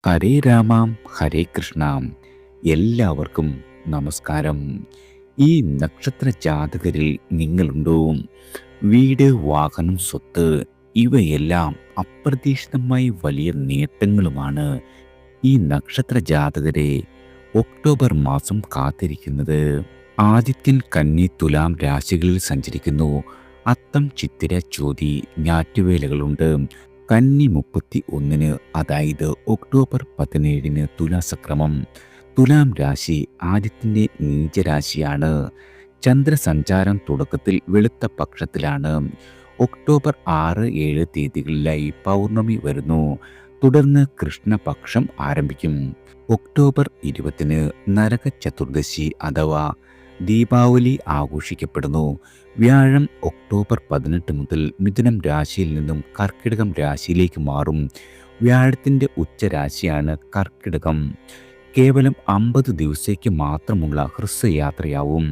ഹരേ രാമാം ഹരേ കൃഷ്ണ. എല്ലാവർക്കും നമസ്കാരം. ഈ നക്ഷത്ര ജാതകരിൽ നിങ്ങളുണ്ടോ? വീട്, വാഹനം, സ്വത്ത് ഇവയെല്ലാം അപ്രതീക്ഷിതമായി വലിയ നേട്ടങ്ങളുമാണ് ഈ നക്ഷത്ര ജാതകരെ ഒക്ടോബർ മാസം കാത്തിരിക്കുന്നത്. ആദിത്യൻ കന്നി, തുലാം രാശികളിൽ സഞ്ചരിക്കുന്നു. അത്തം, ചിത്തിര, ചോതി ഞാറ്റുവേലകളുണ്ട്. കന്നി 31-ന്, അതായത് ഒക്ടോബർ 17-ന് തുലാസക്രമം. തുലാം രാശി ആദിത്യൻ്റെ നീചരാശിയാണ്. ചന്ദ്രസഞ്ചാരം തുടക്കത്തിൽ വെളുത്ത പക്ഷത്തിലാണ്. ഒക്ടോബർ 6, 7 തീയതികളിലായി പൗർണമി വരുന്നു. തുടർന്ന് കൃഷ്ണപക്ഷം ആരംഭിക്കും. ഒക്ടോബർ 20-ന് നരക ചതുർദശി അഥവാ ദീപാവലി ആഘോഷിക്കപ്പെടുന്നു. വ്യാഴം ഒക്ടോബർ 18 മുതൽ മിഥുനം രാശിയിൽ നിന്നും കർക്കിടകം രാശിയിലേക്ക് മാറും. വ്യാഴത്തിൻ്റെ ഉച്ചരാശിയാണ് കർക്കിടകം. കേവലം 50 ദിവസത്തേക്ക് മാത്രമുള്ള ഹ്രസ്വയാത്രയാവും.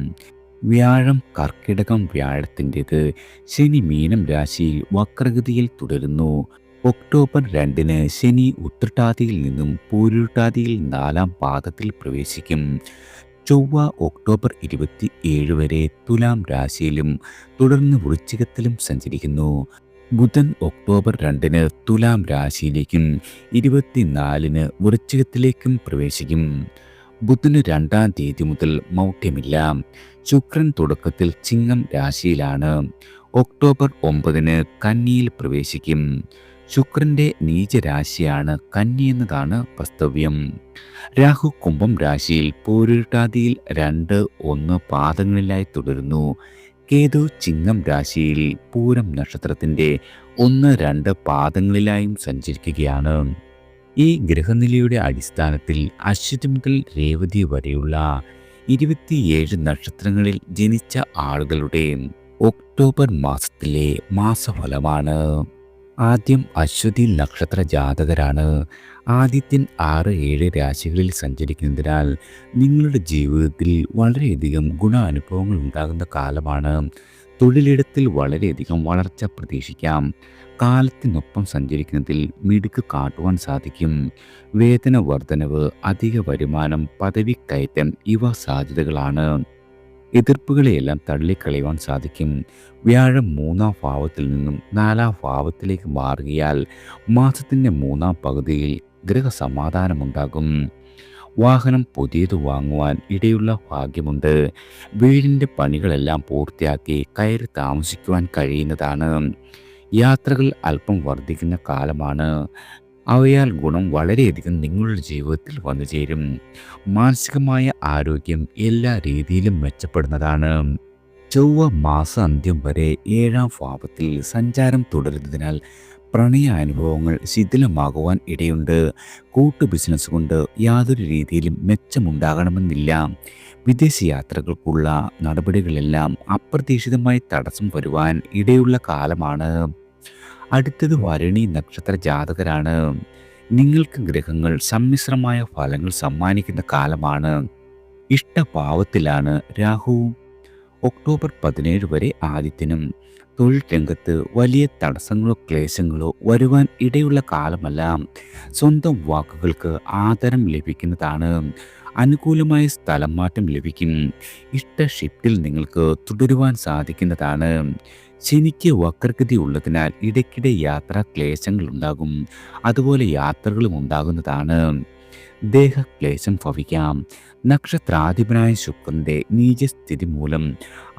വ്യാഴം കർക്കിടകം വ്യാഴത്തിൻ്റെത്. ശനി മീനം രാശിയിൽ വക്രഗതിയിൽ തുടരുന്നു. ഒക്ടോബർ 2-ന് ശനി ഉത്രട്ടാതിയിൽ നിന്നും പൂരുരുട്ടാതിയിൽ 4-ാം പാദത്തിൽ പ്രവേശിക്കും. ചൊവ്വ ഒക്ടോബർ 27 വരെ തുലാം രാശിയിലും തുടർന്ന് വൃശ്ചികത്തിലും സഞ്ചരിക്കുന്നു. ബുധൻ ഒക്ടോബർ 2-ന് തുലാം രാശിയിലേക്കും 24-ന് വൃശ്ചികത്തിലേക്കും പ്രവേശിക്കും. ബുധന് 2-ാം തീയതി മുതൽ മൗഢ്യമില്ല. ശുക്രൻ തുടക്കത്തിൽ ചിങ്ങം രാശിയിലാണ്. ഒക്ടോബർ 9-ന് കന്നിയിൽ പ്രവേശിക്കും. ശുക്രന്റെ നീചരാശിയാണ് കന്നി എന്നതാണ് വാസ്തവ്യം. രാഹു കുംഭം രാശിയിൽ പൂരുരുട്ടാതിയിൽ 2, 1 പാദങ്ങളിലായി തുടരുന്നു. കേതു ചിങ്ങം രാശിയിൽ പൂരം നക്ഷത്രത്തിൻ്റെ 1, 2 പാദങ്ങളിലായും സഞ്ചരിക്കുകയാണ്. ഈ ഗ്രഹനിലയുടെ അടിസ്ഥാനത്തിൽ അശ്വതി മുതൽ രേവതി വരെയുള്ള 27 നക്ഷത്രങ്ങളിൽ ജനിച്ച ആളുകളുടെ ഒക്ടോബർ മാസത്തിലെ മാസഫലമാണ്. ആദ്യം അശ്വതി നക്ഷത്ര ജാതകരാണ്. ആദിത്യൻ 6, 7 രാശികളിൽ സഞ്ചരിക്കുന്നതിനാൽ നിങ്ങളുടെ ജീവിതത്തിൽ വളരെയധികം ഗുണാനുഭവങ്ങൾ ഉണ്ടാകുന്ന കാലമാണ്. തൊഴിലിടത്തിൽ വളരെയധികം വളർച്ച പ്രതീക്ഷിക്കാം. കാലത്തിനൊപ്പം സഞ്ചരിക്കുന്നതിൽ മിടുക്ക് കാട്ടുവാൻ സാധിക്കും. വേതന വർധനവ്, അധിക വരുമാനം, പദവിക്കയറ്റം ഇവ സാധ്യതകളാണ്. എതിർപ്പുകളെയെല്ലാം തള്ളിക്കളയുവാൻ സാധിക്കും. വ്യാഴം 3-ാം ഭാവത്തിൽ നിന്നും 4-ാം ഭാവത്തിലേക്ക് മാറുകയാൽ മാസത്തിൻ്റെ 3-ാം പകുതിയിൽ ഗൃഹസമാധാനമുണ്ടാകും. വാഹനം പുതിയത് വാങ്ങുവാൻ ഇടയുള്ള ഭാഗ്യമുണ്ട്. വീടിൻ്റെ പണികളെല്ലാം പൂർത്തിയാക്കി കയറി താമസിക്കുവാൻ കഴിയുന്നതാണ്. യാത്രകൾ അല്പം വർദ്ധിക്കുന്ന കാലമാണ്. അവയാൽ ഗുണം വളരെയധികം നിങ്ങളുടെ ജീവിതത്തിൽ വന്നു ചേരും. മാനസികമായ ആരോഗ്യം എല്ലാ രീതിയിലും മെച്ചപ്പെടുന്നതാണ്. ചൊവ്വ മാസാന്ത്യം വരെ 7-ാം ഭാവത്തിൽ സഞ്ചാരം തുടരുന്നതിനാൽ പ്രണയാനുഭവങ്ങൾ ശിഥിലമാകുവാൻ ഇടയുണ്ട്. കൂട്ടു ബിസിനസ് കൊണ്ട് യാതൊരു രീതിയിലും മെച്ചമുണ്ടാകണമെന്നില്ല. വിദേശയാത്രകൾക്കുള്ള നടപടികളെല്ലാം അപ്രതീക്ഷിതമായി തടസ്സം വരുവാൻ ഇടയുള്ള കാലമാണ്. അടുത്തത് ഭരണി നക്ഷത്ര ജാതകരാണ്. നിങ്ങൾക്ക് ഗ്രഹങ്ങൾ സമ്മിശ്രമായ ഫലങ്ങൾ സമ്മാനിക്കുന്ന കാലമാണ്. ഇഷ്ടഭാവത്തിലാണ് രാഹുവും. ഒക്ടോബർ 17 വരെ ആദിത്യനും. തൊഴിൽ രംഗത്ത് വലിയ തടസ്സങ്ങളോ ക്ലേശങ്ങളോ വരുവാൻ ഇടയുള്ള കാലമല്ല. സ്വന്തം വാക്കുകൾക്ക് ആദരം ലഭിക്കുന്നതാണ്. അനുകൂലമായ സ്ഥലം മാറ്റം ലഭിക്കും. ഇഷ്ട ഷിഫ്റ്റിൽ നിങ്ങൾക്ക് തുടരുവാൻ സാധിക്കുന്നതാണ്. ശനിക്ക് വക്രഗതി ഉള്ളതിനാൽ ഇടയ്ക്കിടെ യാത്രാ ക്ലേശങ്ങൾ ഉണ്ടാകും. അതുപോലെ യാത്രകളും ഉണ്ടാകുന്നതാണ്. ദേഹക്ലേശം ഭവിക്കാം. നക്ഷത്രാധിപനായ ശുക്രന്റെ നീചസ്ഥിതി മൂലം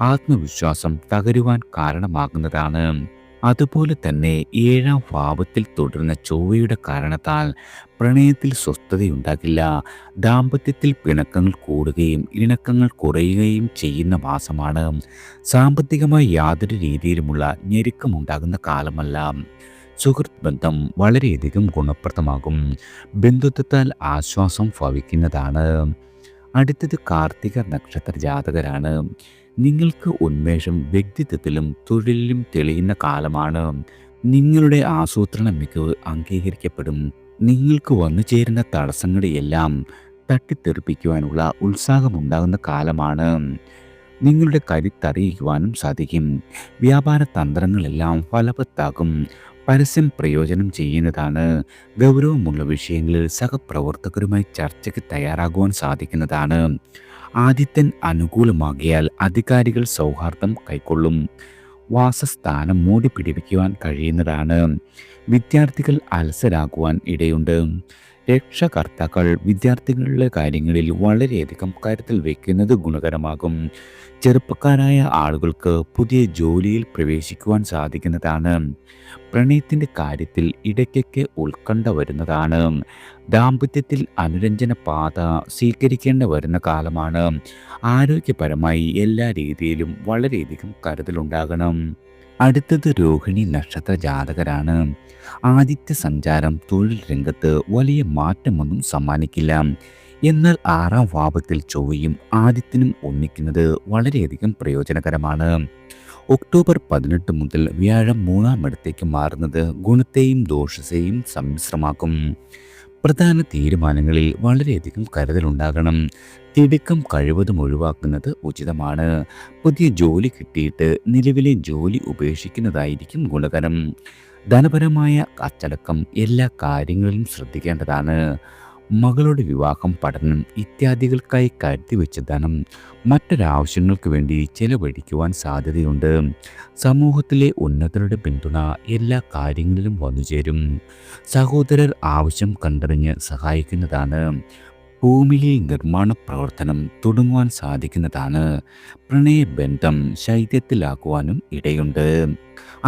ആത്മവിശ്വാസം തകരുവാൻ കാരണമാകുന്നതാണ്. അതുപോലെ തന്നെ 7-ാം ഭാവത്തിൽ തുടരുന്ന ചൊവ്വയുടെ കാരണത്താൽ പ്രണയത്തിൽ സ്വസ്ഥതയുണ്ടാകില്ല. ദാമ്പത്യത്തിൽ പിണക്കങ്ങൾ കൂടുകയും ഇണക്കങ്ങൾ കുറയുകയും ചെയ്യുന്ന മാസമാണ്. സാമ്പത്തികമായി യാതൊരു രീതിയിലുമുള്ള ഞെരുക്കമുണ്ടാകുന്ന കാലമല്ല. സുഹൃത്ത് ബന്ധം വളരെയധികം ഗുണപ്രദമാകും. ബന്ധുത്വത്താൽ ആശ്വാസം ഭവിക്കുന്നതാണ്. അടുത്തത് കാർത്തിക നക്ഷത്ര ജാതകരാണ്. നിങ്ങൾക്ക് ഉന്മേഷം വ്യക്തിത്വത്തിലും തൊഴിലിലും തെളിയുന്ന കാലമാണ്. നിങ്ങളുടെ ആസൂത്രണ മികവ് അംഗീകരിക്കപ്പെടും. നിങ്ങൾക്ക് വന്നു ചേരുന്ന തടസ്സങ്ങളെയെല്ലാം തട്ടിത്തെറിപ്പിക്കുവാനുള്ള ഉത്സാഹമുണ്ടാകുന്ന കാലമാണ്. നിങ്ങളുടെ കരുത്തറിയിക്കുവാനും സാധിക്കും. വ്യാപാര തന്ത്രങ്ങളെല്ലാം ഫലവത്താകും. പരസ്യം പ്രയോജനം ചെയ്യുന്നതാണ്. ഗൗരവമുള്ള വിഷയങ്ങളിൽ സഹപ്രവർത്തകരുമായി ചർച്ചയ്ക്ക് തയ്യാറാകുവാൻ സാധിക്കുന്നതാണ്. ആദിത്യൻ അനുകൂലമാകിയാൽ അധികാരികൾ സൗഹാർദ്ദം കൈക്കൊള്ളും. വാസസ്ഥാനം മൂടി പിടിപ്പിക്കുവാൻ കഴിയുന്നതാണ്. വിദ്യാർത്ഥികൾ അലസരാകുവാൻ ഇടയുണ്ട്. രക്ഷകർത്താക്കൾ വിദ്യാർത്ഥികളുടെ കാര്യങ്ങളിൽ വളരെയധികം കരുതൽ വയ്ക്കുന്നത് ഗുണകരമാകും. ചെറുപ്പക്കാരായ ആളുകൾക്ക് പുതിയ ജോലിയിൽ പ്രവേശിക്കുവാൻ സാധിക്കുന്നതാണ്. പ്രണയത്തിൻ്റെ കാര്യത്തിൽ ഇടയ്ക്കൊക്കെ ഉത്കണ്ഠ വരുന്നതാണ്. ദാമ്പത്യത്തിൽ അനുരഞ്ജന പാത സ്വീകരിക്കേണ്ട വരുന്ന കാലമാണ്. ആരോഗ്യപരമായി എല്ലാ രീതിയിലും വളരെയധികം കരുതലുണ്ടാകണം. അടുത്തത് രോഹിണി നക്ഷത്ര ജാതകരാണ്. ആദിത്യ സഞ്ചാരം തൊഴിൽ രംഗത്ത് വലിയ മാറ്റമൊന്നും സമ്മാനിക്കില്ല. എന്നാൽ 6ാം ഭാവത്തിൽ ചൊവ്വയും ആദിത്യനും ഒന്നിക്കുന്നത് വളരെയധികം പ്രയോജനകരമാണ്. ഒക്ടോബർ 18 മുതൽ വ്യാഴം 3ാം ഇടത്തേക്ക് മാറുന്നത് ഗുണത്തെയും ദോഷത്തെയും സമ്മിശ്രമാക്കും. പ്രധാന തീരുമാനങ്ങളിൽ വളരെയധികം കരുതലുണ്ടാകണം. തിടുക്കം കഴിവതും ഒഴിവാക്കുന്നത് ഉചിതമാണ്. പുതിയ ജോലി കിട്ടിയിട്ട് നിലവിലെ ജോലി ഉപേക്ഷിക്കുന്നതായിരിക്കും ഗുണകരം. ധനപരമായ അച്ചടക്കം എല്ലാ കാര്യങ്ങളിലും ശ്രദ്ധിക്കേണ്ടതാണ്. മകളുടെ വിവാഹം, പഠനം ഇത്യാദികൾക്കായി കരുതിവെച്ച ധനം മറ്റൊരാവശ്യങ്ങൾക്ക് വേണ്ടി ചെലവഴിക്കുവാൻ സാധ്യതയുണ്ട്. സമൂഹത്തിലെ ഉന്നതരുടെ പിന്തുണ എല്ലാ കാര്യങ്ങളിലും വന്നുചേരും. സഹോദരർ ആവശ്യം കണ്ടറിഞ്ഞ് സഹായിക്കുന്നതാണ്. ഭൂമിയിലെ നിർമ്മാണ പ്രവർത്തനം തുടങ്ങുവാൻ സാധിക്കുന്നതാണ്. പ്രണയബന്ധം ശൈത്യത്തിലാക്കുവാനും ഇടയുണ്ട്.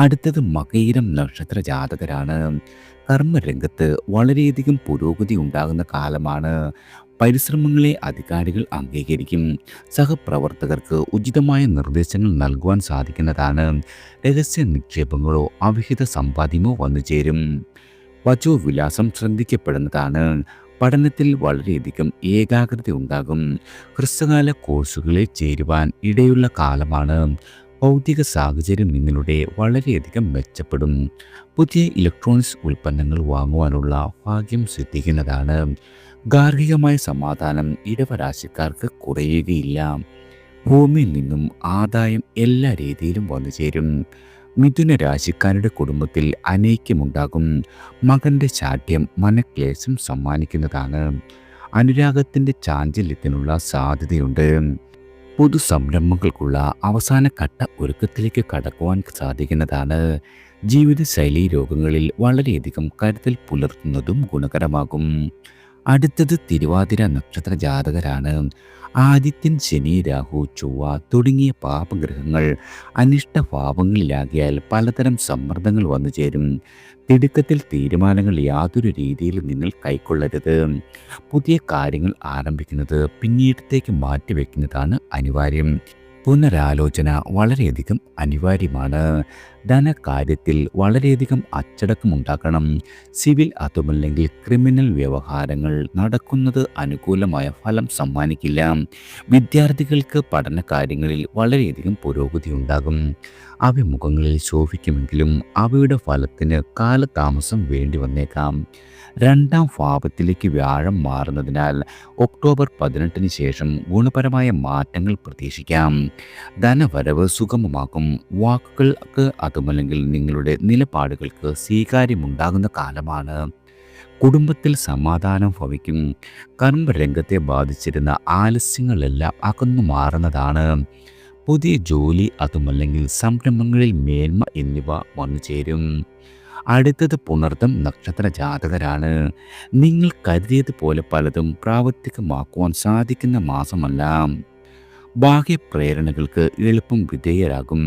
അടുത്തത് മകയിരം നക്ഷത്ര ജാതകരാണ്. കർമ്മരംഗത്ത് വളരെയധികം പുരോഗതി ഉണ്ടാകുന്ന കാലമാണ്. പരിശ്രമങ്ങളെ അധികാരികൾ അംഗീകരിക്കും. സഹപ്രവർത്തകർക്ക് ഉചിതമായ നിർദ്ദേശങ്ങൾ നൽകുവാൻ സാധിക്കുന്നതാണ്. രഹസ്യ നിക്ഷേപങ്ങളോ അവിഹിത സമ്പാദ്യമോ വന്നുചേരും. വചോവിലാസം ശ്രദ്ധിക്കപ്പെടുന്നതാണ്. പഠനത്തിൽ വളരെയധികം ഏകാഗ്രത ഉണ്ടാകും. ഹ്രസ്വകാല കോഴ്സുകളിൽ ചേരുവാൻ ഇടയുള്ള കാലമാണ്. ഭൗതിക സാഹചര്യം നിങ്ങളുടെ വളരെയധികം മെച്ചപ്പെടും. പുതിയ ഇലക്ട്രോണിക്സ് ഉൽപ്പന്നങ്ങൾ വാങ്ങുവാനുള്ള ഭാഗ്യം സിദ്ധിക്കുന്നതാണ്. ഗാർഹികമായ സമാധാനം ഇടവരാശിക്കാർക്ക് കുറയുകയില്ല. ഭൂമിയിൽ നിന്നും ആദായം എല്ലാ രീതിയിലും വന്നുചേരും. മിഥുന രാശിക്കാരുടെ കുടുംബത്തിൽ അനൈക്യമുണ്ടാകും. മകൻ്റെ ശാഠ്യം മനക്ലേശം സമ്മാനിക്കുന്നതാണ്. അനുരാഗത്തിൻ്റെ ചാഞ്ചല്യത്തിനുള്ള സാധ്യതയുണ്ട്. പൊതു സംരംഭങ്ങൾക്കുള്ള അവസാന ഘട്ട ഒരുക്കത്തിലേക്ക് കടക്കുവാൻ സാധിക്കുന്നതാണ്. ജീവിതശൈലി രോഗങ്ങളിൽ വളരെയധികം കരുതൽ പുലർത്തുന്നതും ഗുണകരമാകും. അടുത്തത് തിരുവാതിര നക്ഷത്ര ജാതകരാണ്. ആദിത്യൻ, ശനി, രാഹു, ചൊവ്വ തുടങ്ങിയ പാപഗ്രഹങ്ങൾ അനിഷ്ടഭാവങ്ങളിലാകിയാൽ പലതരം സമ്മർദ്ദങ്ങൾ വന്നു ചേരും. തിടുക്കത്തിൽ തീരുമാനങ്ങൾ യാതൊരു രീതിയിലും നിങ്ങൾ കൈക്കൊള്ളരുത്. പുതിയ കാര്യങ്ങൾ ആരംഭിക്കുന്നത് പിന്നീടത്തേക്ക് മാറ്റിവെക്കുന്നതാണ് അനിവാര്യം. പുനരാലോചന വളരെയധികം അനിവാര്യമാണ്. ധനകാര്യത്തിൽ വളരെയധികം അച്ചടക്കമുണ്ടാക്കണം. സിവിൽ അതുമല്ലെങ്കിൽ ക്രിമിനൽ വ്യവഹാരങ്ങൾ നടക്കുന്നത് അനുകൂലമായ ഫലം സമ്മാനിക്കില്ല. വിദ്യാർത്ഥികൾക്ക് പഠന കാര്യങ്ങളിൽ വളരെയധികം പുരോഗതി ഉണ്ടാകും. അഭിമുഖങ്ങളിൽ ശോഭിക്കുമെങ്കിലും അവയുടെ ഫലത്തിന് കാലതാമസം വേണ്ടി വന്നേക്കാം. 2ാം ഭാവത്തിലേക്ക് വ്യാഴം മാറുന്നതിനാൽ ഒക്ടോബർ 18 ശേഷം ഗുണപരമായ മാറ്റങ്ങൾ പ്രതീക്ഷിക്കാം. ധനവരവ് സുഗമമാക്കും. വാക്കുകൾക്ക് അതുമല്ലെങ്കിൽ നിങ്ങളുടെ നിലപാടുകൾക്ക് സ്വീകാര്യമുണ്ടാകുന്ന കാലമാണ്. കുടുംബത്തിൽ സമാധാനം ഭവിക്കും. കർമ്മരംഗത്തെ ബാധിച്ചിരുന്ന ആലസ്യങ്ങളെല്ലാം അകന്നു മാറുന്നതാണ്. പുതിയ ജോലി അതുമല്ലെങ്കിൽ സംരംഭങ്ങളിൽ മേന്മ എന്നിവ വന്നുചേരും. അടുത്തത് പുണർദം നക്ഷത്ര ജാതകരാണ്. നിങ്ങൾ കരുതിയതുപോലെ പലതും പ്രാവർത്തികമാക്കുവാൻ സാധിക്കുന്ന മാസമല്ല. ബാഹ്യ പ്രേരണകൾക്ക് എളുപ്പം വിധേയരാകും.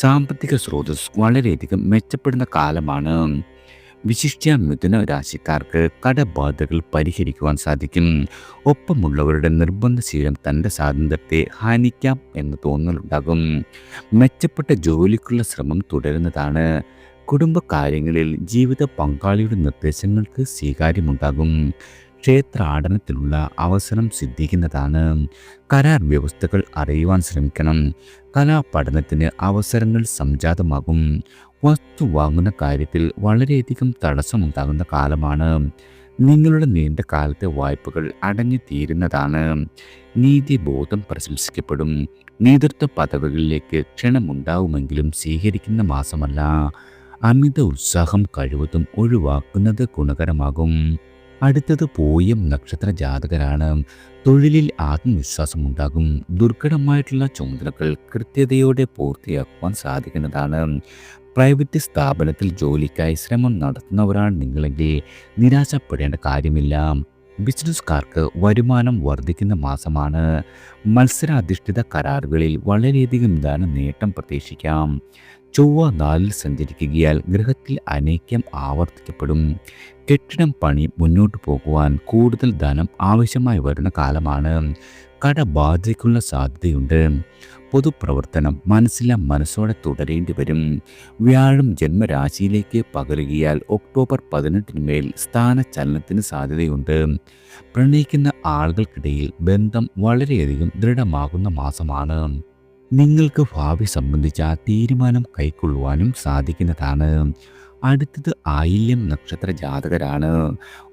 സാമ്പത്തിക സ്രോതസ് വളരെയധികം മെച്ചപ്പെടുന്ന കാലമാണ്. വിശിഷ്യ മിഥുന രാശിക്കാർക്ക് കടബാധകൾ പരിഹരിക്കുവാൻ സാധിക്കും. ഒപ്പമുള്ളവരുടെ നിർബന്ധശീലം തൻ്റെ സ്വാതന്ത്ര്യത്തെ ഹാനിക്കാം എന്ന തോന്നലുണ്ടാകും. മെച്ചപ്പെട്ട ജോലിക്കുള്ള ശ്രമം തുടരുന്നതാണ്. കുടുംബകാര്യങ്ങളിൽ ജീവിത പങ്കാളിയുടെ നിർദ്ദേശങ്ങൾക്ക് സ്വീകാര്യമുണ്ടാകും. ക്ഷേത്രാടനത്തിലുള്ള അവസരം സിദ്ധിക്കുന്നതാണ്. കരാർ വ്യവസ്ഥകൾ അറിയുവാൻ ശ്രമിക്കണം. കലാപഠനത്തിന് അവസരങ്ങൾ സംജാതമാകും. വസ്തു വാങ്ങുന്ന കാര്യത്തിൽ വളരെയധികം തടസ്സമുണ്ടാകുന്ന കാലമാണ്. നിങ്ങളുടെ നീണ്ട കാലത്തെ വായ്പകൾ അടഞ്ഞു തീരുന്നതാണ്. നീതിബോധം പ്രശംസിക്കപ്പെടും. നേതൃത്വ പദവികളിലേക്ക് ക്ഷണമുണ്ടാവുമെങ്കിലും സ്വീകരിക്കുന്ന മാസമല്ല. അമിത ഉത്സാഹം കഴിവതും ഒഴിവാക്കുന്നത് ഗുണകരമാകും. അടുത്തത് പൂയം നക്ഷത്ര ജാതകരാണ്. തൊഴിലിൽ ആത്മവിശ്വാസമുണ്ടാകും. ദുർഘടമായിട്ടുള്ള ചുമതലകൾ കൃത്യതയോടെ പൂർത്തിയാക്കുവാൻ സാധിക്കുന്നതാണ്. പ്രൈവറ്റ് സ്ഥാപനത്തിൽ ജോലിക്കായി ശ്രമം നടത്തുന്നവരാണ് നിങ്ങളെങ്കിൽ നിരാശപ്പെടേണ്ട കാര്യമില്ല. ബിസിനസ്സുകാർക്ക് വരുമാനം വർദ്ധിക്കുന്ന മാസമാണ്. മത്സരാധിഷ്ഠിത കരാറുകളിൽ വളരെയധികം നേട്ടം പ്രതീക്ഷിക്കാം. ചൊവ്വ 4-ൽ സഞ്ചരിക്കുകയാൽ ഗ്രഹത്തിൽ അനേക്യം ആവർത്തിക്കപ്പെടും. കെട്ടിടം പണി മുന്നോട്ട് പോകുവാൻ കൂടുതൽ ധനം ആവശ്യമായി വരുന്ന കാലമാണ്. കടബാധ്യതയ്ക്കുള്ള സാധ്യതയുണ്ട്. പൊതുപ്രവർത്തനം മനസ്സോടെ തുടരേണ്ടി വരും. വ്യാഴം ജന്മരാശിയിലേക്ക് പകരുകയാൽ ഒക്ടോബർ 18 മേൽ സ്ഥാനചലനത്തിന് സാധ്യതയുണ്ട്. പ്രണയിക്കുന്ന ആളുകൾക്കിടയിൽ ബന്ധം വളരെയധികം ദൃഢമാകുന്ന മാസമാണ്. നിങ്ങൾക്ക് ഭാവി സംബന്ധിച്ച തീരുമാനം കൈക്കൊള്ളുവാനും സാധിക്കുന്നതാണ്. അടുത്തത് ആയില്യം നക്ഷത്ര ജാതകരാണ്.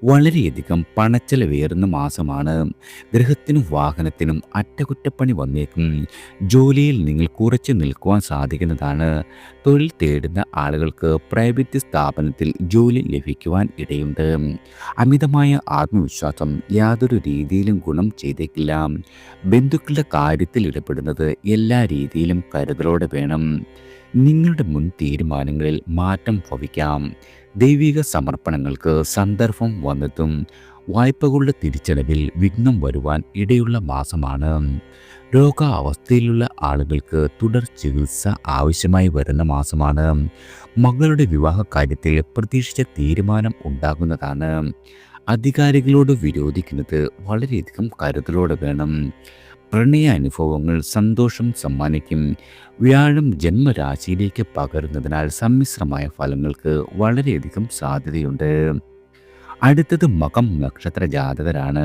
വളരെയധികം പണച്ചെലവേറുന്ന മാസമാണ്. ഗൃഹത്തിനും വാഹനത്തിനും അറ്റകുറ്റപ്പണി വന്നേക്കും. ജോലിയിൽ നിങ്ങൾ കുറച്ച് നിൽക്കുവാൻ സാധിക്കുന്നതാണ്. തൊഴിൽ തേടുന്ന ആളുകൾക്ക് പ്രൈവറ്റ് സ്ഥാപനത്തിൽ ജോലി ലഭിക്കുവാൻ ഇടയുണ്ട്. അമിതമായ ആത്മവിശ്വാസം യാതൊരു രീതിയിലും ഗുണം ചെയ്തേക്കില്ല. ബന്ധുക്കളുടെ കാര്യത്തിൽ ഇടപെടുന്നത് എല്ലാ രീതിയിലും കരുതലോടെ വേണം. നിങ്ങളുടെ മുൻ തീരുമാനങ്ങളിൽ മാറ്റം ഭവിക്കാം. ദൈവിക സമർപ്പണങ്ങൾക്ക് സന്ദർഭം വന്നെത്തും. വായ്പകളുടെ തിരിച്ചടവിൽ വിഘ്നം വരുവാൻ ഇടയുള്ള മാസമാണ്. രോഗാവസ്ഥയിലുള്ള ആളുകൾക്ക് തുടർ ചികിത്സ ആവശ്യമായി വരുന്ന മാസമാണ്. മകളുടെ വിവാഹ കാര്യത്തിൽ പ്രതീക്ഷിച്ച തീരുമാനം ഉണ്ടാകുന്നതാണ്. അധികാരികളോട് വിരോധിക്കുന്നത് വളരെയധികം കരുതലോടെ വേണം. പ്രണയ അനുഭവങ്ങൾ സന്തോഷം സമ്മാനിക്കും. വ്യാഴം ജന്മരാശിയിലേക്ക് പകരുന്നതിനാൽ സമ്മിശ്രമായ ഫലങ്ങൾക്ക് വളരെയധികം സാധ്യതയുണ്ട്. അടുത്തത് മകം നക്ഷത്ര ജാതകരാണ്.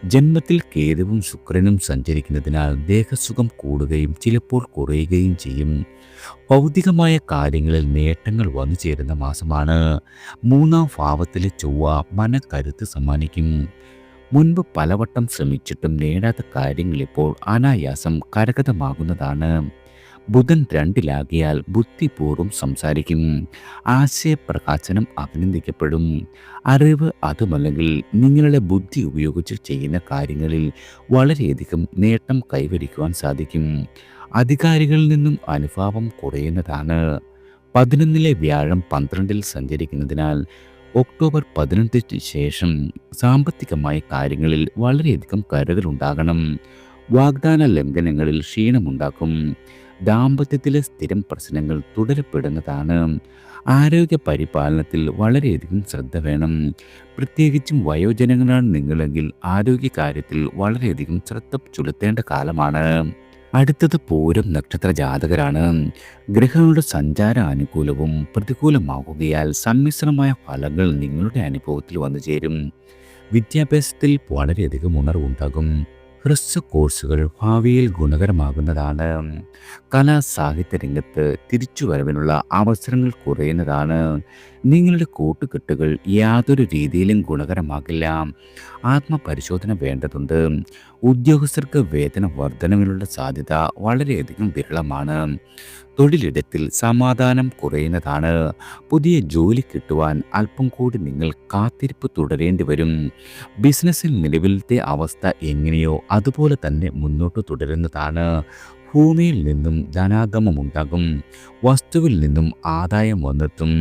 ജന്മത്തിൽ കേതുവും ശുക്രനും സഞ്ചരിക്കുന്നതിനാൽ ദേഹസുഖം കൂടുകയും ചിലപ്പോൾ കുറയുകയും ചെയ്യും. ഭൗതികമായ കാര്യങ്ങളിൽ നേട്ടങ്ങൾ വന്നു ചേരുന്ന മാസമാണ്. 3-ാം ഭാവത്തിലെ ചൊവ്വ മനക്കരുത്ത് സമ്മാനിക്കും. മുൻപ് പലവട്ടം ശ്രമിച്ചിട്ടും നേടാത്ത കാര്യങ്ങൾ ഇപ്പോൾ അനായാസം കരഗതമാകുന്നതാണ്. ബുധൻ 2-ലാകിയാൽ ബുദ്ധിപൂർവ്വം സംസാരിക്കും. ആശയപ്രകാശനം അഭിനന്ദിക്കപ്പെടും. അറിവ് അതുമല്ലെങ്കിൽ നിങ്ങളുടെ ബുദ്ധി ഉപയോഗിച്ച് ചെയ്യുന്ന കാര്യങ്ങളിൽ വളരെയധികം നേട്ടം കൈവരിക്കുവാൻ സാധിക്കും. അധികാരികളിൽ നിന്നും അനുഭാവം കുറയുന്നതാണ്. 11-ലെ വ്യാഴം 12-ൽ സഞ്ചരിക്കുന്നതിനാൽ ഒക്ടോബർ 18 ശേഷം സാമ്പത്തികമായ കാര്യങ്ങളിൽ വളരെയധികം കരുതലുണ്ടാകണം. വാഗ്ദാന ലംഘനങ്ങളിൽ ക്ഷീണമുണ്ടാക്കും. ദാമ്പത്യത്തിലെ സ്ഥിരം പ്രശ്നങ്ങൾ തുടരപ്പെടുന്നതാണ്. ആരോഗ്യ പരിപാലനത്തിൽ വളരെയധികം ശ്രദ്ധ വേണം. പ്രത്യേകിച്ചും വയോജനങ്ങളാണ് നിങ്ങളെങ്കിൽ ആരോഗ്യകാര്യത്തിൽ വളരെയധികം ശ്രദ്ധ ചെലുത്തേണ്ട കാലമാണ്. അടുത്തത് പൂരം നക്ഷത്ര ജാതകരാണ്. ഗ്രഹങ്ങളുടെ സഞ്ചാര അനുകൂലവും പ്രതികൂലമാകുകയാൽ സമ്മിശ്രമായ ഫലങ്ങൾ നിങ്ങളുടെ അനുഭവത്തിൽ വന്നു ചേരും. വിദ്യാഭ്യാസത്തിൽ വളരെയധികം ഉണർവുണ്ടാകും. ഹ്രസ്വ കോഴ്സുകൾ ഭാവിയിൽ ഗുണകരമാകുന്നതാണ്. കലാ സാഹിത്യ രംഗത്ത് തിരിച്ചുവരവിനുള്ള അവസരങ്ങൾ കുറയുന്നതാണ്. നിങ്ങളുടെ കൂട്ടുകെട്ടുകൾ യാതൊരു രീതിയിലും ഗുണകരമാകില്ല. ആത്മപരിശോധന വേണ്ടതുണ്ട്. ഉദ്യോഗസ്ഥർക്ക് വേതന വർധനവിനുള്ള സാധ്യത വളരെയധികം വിരളമാണ്. തൊഴിലിടത്തിൽ സമാധാനം കുറയുന്നതാണ്. പുതിയ ജോലി കിട്ടുവാൻ അല്പം കൂടി നിങ്ങൾ കാത്തിരിപ്പ് തുടരേണ്ടി വരും. ബിസിനസ്സിൽ നിലവിലത്തെ അവസ്ഥ എങ്ങനെയോ അതുപോലെ തന്നെ മുന്നോട്ട് തുടരുന്നതാണ്. ഭൂമിയിൽ നിന്നും ധനാഗമമുണ്ടാകും. വസ്തുവിൽ നിന്നും ആദായം വന്നെത്തും.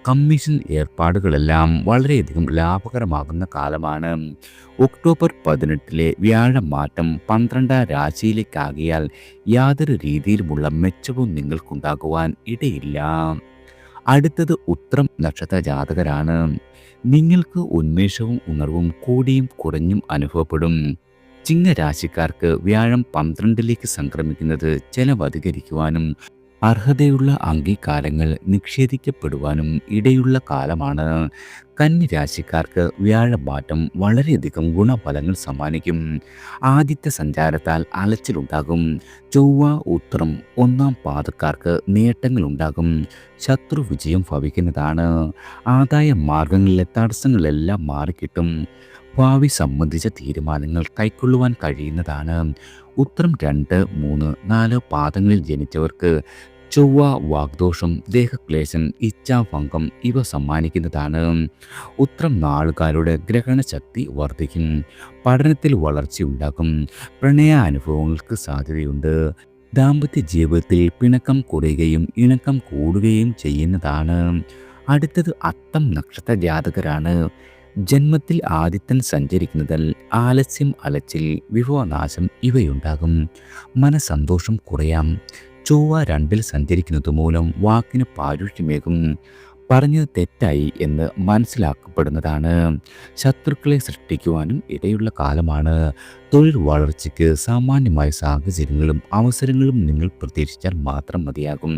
കമ്മീഷൻ ഏർപ്പാടുകളെല്ലാം വളരെയധികം ലാഭകരമാകുന്ന കാലമാണ്. ഒക്ടോബർ 18-ലെ വ്യാഴമാറ്റം 12-ാം രാശിയിലേക്കാകിയാൽ യാതൊരു രീതിയിലുമുള്ള മെച്ചവും നിങ്ങൾക്കുണ്ടാകുവാൻ ഇടയില്ല. അടുത്തത് ഉത്രം നക്ഷത്ര ജാതകരാണ്. നിങ്ങൾക്ക് ഉന്മേഷവും ഉണർവും കൂടിയും കുറഞ്ഞും അനുഭവപ്പെടും. ചിങ്ങരാശിക്കാർക്ക് വ്യാഴം 12-ലേക്ക് സംക്രമിക്കുന്നത് ചെലവധികരിക്കുവാനും അർഹതയുള്ള അംഗീകാരങ്ങൾ നിഷേധിക്കപ്പെടുവാനും ഇടയുള്ള കാലമാണ്. കന്നി വ്യാഴമാറ്റം വളരെയധികം ഗുണഫലങ്ങൾ സമ്മാനിക്കും. ആദിത്യ സഞ്ചാരത്താൽ അലച്ചിലുണ്ടാകും. ചൊവ്വ ഉത്രം 1-ാം പാദക്കാർക്ക് നേട്ടങ്ങളുണ്ടാകും. ശത്രു വിജയം ഭവിക്കുന്നതാണ്. ആദായ മാർഗങ്ങളിലെ തടസ്സങ്ങളെല്ലാം മാറിക്കിട്ടും. ഭാവി സംബന്ധിച്ച തീരുമാനങ്ങൾ കൈക്കൊള്ളുവാൻ കഴിയുന്നതാണ്. ഉത്രം 2, 3, 4 പാദങ്ങളിൽ ജനിച്ചവർക്ക് ചൊവ്വ വാഗ്ദോഷം, ദേഹക്ലേശം, ഇച്ഛാഭംഗം ഇവ സമ്മാനിക്കുന്നതാണ്. ഉത്രം നാളുകാരുടെ ഗ്രഹണശക്തി വർദ്ധിക്കും. പഠനത്തിൽ വളർച്ചയുണ്ടാക്കും. പ്രണയാനുഭവങ്ങൾക്ക് സാധ്യതയുണ്ട്. ദാമ്പത്യ ജീവിതത്തിൽ പിണക്കം കുറയുകയും ഇണക്കം കൂടുകയും ചെയ്യുന്നതാണ്. അടുത്തത് അത്തം നക്ഷത്ര ജാതകരാണ്. ജന്മത്തിൽ ആദിത്യൻ സഞ്ചരിക്കുന്നതിൽ ആലസ്യം, അലച്ചിൽ, വിഭവനാശം ഇവയുണ്ടാകും. മനസന്തോഷം കുറയാം. ചൊവ്വ രണ്ടിൽ സഞ്ചരിക്കുന്നത് മൂലം വാക്കിന് പാരുഷ്യമേകും. പറഞ്ഞത് തെറ്റായി എന്ന് മനസ്സിലാക്കപ്പെടുന്നതാണ്. ശത്രുക്കളെ സൃഷ്ടിക്കുവാനും ഇടയുള്ള കാലമാണ്. തൊഴിൽ വളർച്ചയ്ക്ക് സാമാന്യമായ സാഹചര്യങ്ങളും അവസരങ്ങളും നിങ്ങൾ പ്രതീക്ഷിച്ചാൽ മാത്രം മതിയാകും.